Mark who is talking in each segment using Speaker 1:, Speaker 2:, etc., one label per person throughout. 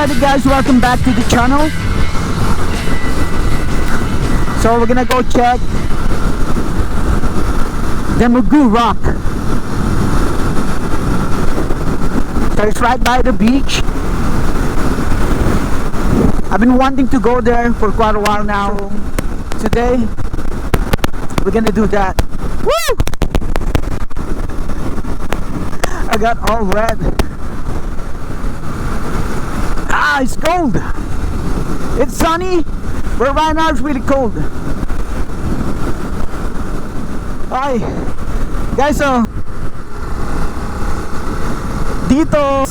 Speaker 1: everybody guys, welcome back to the channel. So we're gonna go check the Mugu Rock. So it's right by the beach. I've been wanting to go there for quite a while now. So today we're gonna do that. Woo! I got all wet. It's cold. It's sunny, but right now it's really cold. Okay, guys, so dito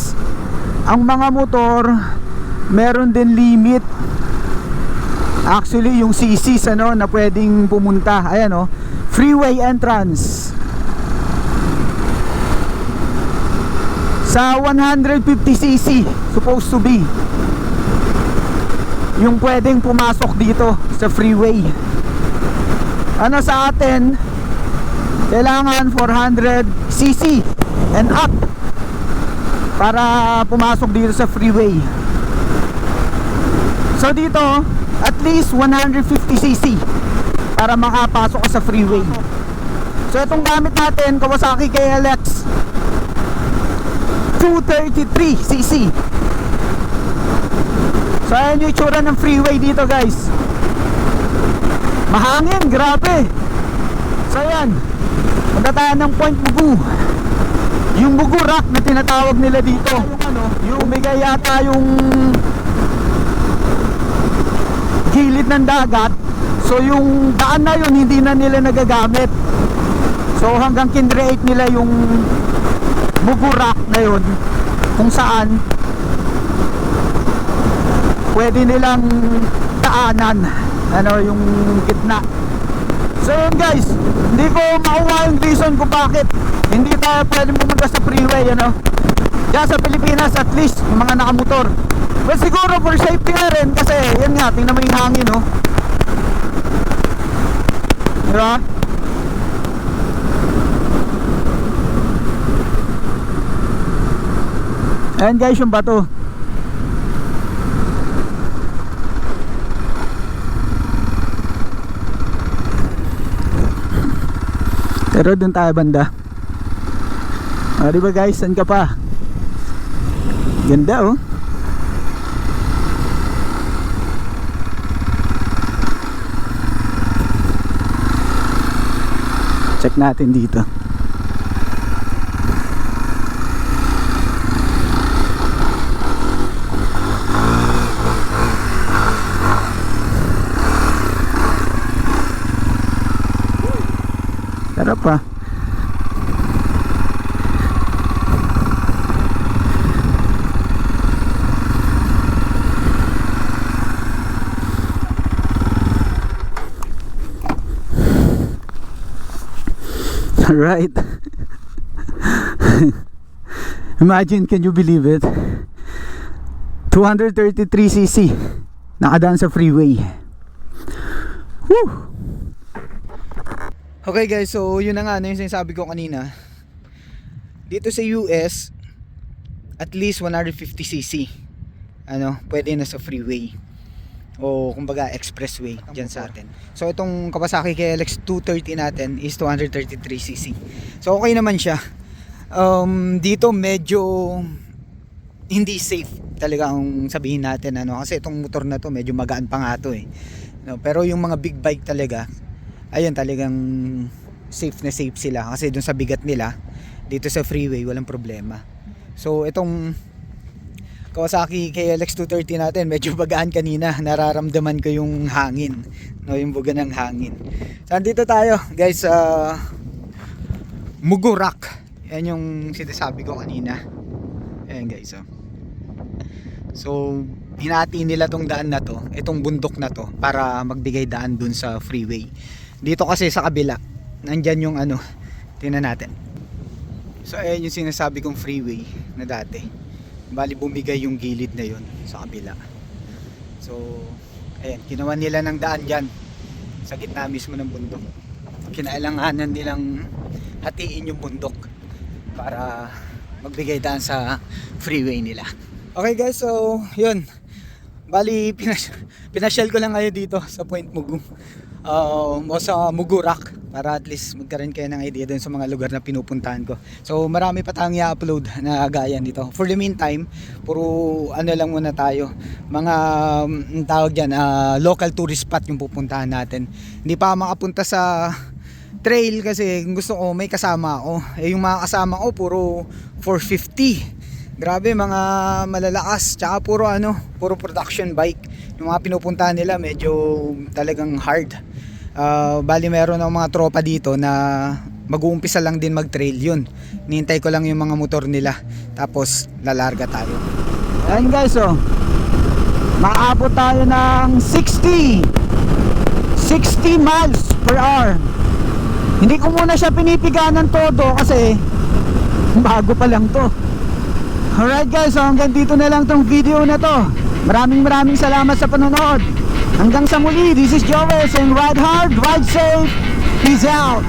Speaker 1: ang mga motor meron din limit. Actually, yung CCs na pwedeng pumunta. Ayan freeway entrance. Sa 150cc supposed to be yung pwedeng pumasok dito sa freeway. Sa atin kailangan 400cc and up para pumasok dito sa freeway. So dito at least 150cc para makapasok ka sa freeway. So itong gamit natin, Kawasaki KLX 233cc. So ayan yung itsura ng freeway dito guys. Mahangin, grabe. So ayan, punta tayo ng Point Mugu, yung Mugu Rock na tinatawag nila dito. Yung umigay yata yung gilid ng dagat. So yung daan na yun hindi na nila nagagamit. So hanggang kinreate nila yung Mugu Rock na yun, kung saan pwede nilang daanan yung gitna. So yun guys, hindi ko makuha yung reason kung bakit hindi tayo pwede pumunta sa freeway diyan sa Pilipinas, at least yung mga nakamotor. Well, siguro for safety na rin, kasi yan nga, tingnan mo yung hangin diba? Ayan guys yung bato. Pero dun tayo banda. Diba guys, saan ka pa? Ganda check natin dito. Sarap pa. Alright. Imagine, can you believe it? 233cc nakadaan sa freeway. Woo! Okay guys, so yun na nga yung sinasabi ko kanina. Dito sa US at least 150cc pwede na sa freeway o kumbaga expressway dyan sa atin. So itong Kawasaki KLX 230 natin is 233cc. So okay naman siya. Dito medyo hindi safe talaga ang sabihin natin kasi itong motor na to medyo magaan pa nga to pero yung mga big bike talaga, ayun, talagang safe na safe sila kasi dun sa bigat nila dito sa freeway walang problema. So itong Kawasaki KLX 230 natin medyo bagaan kanina, nararamdaman ko yung hangin yung buga ng hangin. So andito tayo guys sa Mugu Rock. Yan yung sinasabi ko kanina. Ayan guys so hinati nila tong daan na to, itong bundok na to, para magbigay daan dun sa freeway. Dito kasi sa kabila nandyan yung tingnan natin. So ayan yung sinasabi kong freeway na dati, bali bumigay yung gilid na yun sa kabila. So ayan, ginawa nila ng daan dyan sa gitna mismo ng bundok. Kinailanganan nilang hatiin yung bundok para magbigay daan sa freeway nila. Okay guys, so yun. Bali, pinasyal ko lang kayo dito sa Point Mugu. O sa Mugurak, para at least magkaroon kayo ng idea dun sa mga lugar na pinupuntahan ko. So marami pa tayong i-upload na gaya nito. For the meantime, puro ano lang muna tayo, mga tawag dyan, local tourist spot yung pupuntahan natin. Hindi pa makapunta sa trail kasi gusto ko may kasama ako. Yung mga kasama ko puro 450. Grabe, mga malalakas, tsaka puro production bike. Yung mga pinupuntahan nila medyo talagang hard. Bali meron ng mga tropa dito na mag-uumpisa lang din mag-trail yun. Nihintay ko lang yung mga motor nila, tapos lalarga tayo. Ayan guys, oh. Maabot tayo ng 60 miles per hour. Hindi ko muna siya pinipiganan todo kasi bago pa lang to. Alright guys, so hanggang dito na lang tong video na to. Maraming salamat sa panonood. Hanggang sa muli, this is Joel saying ride hard, ride safe, peace out.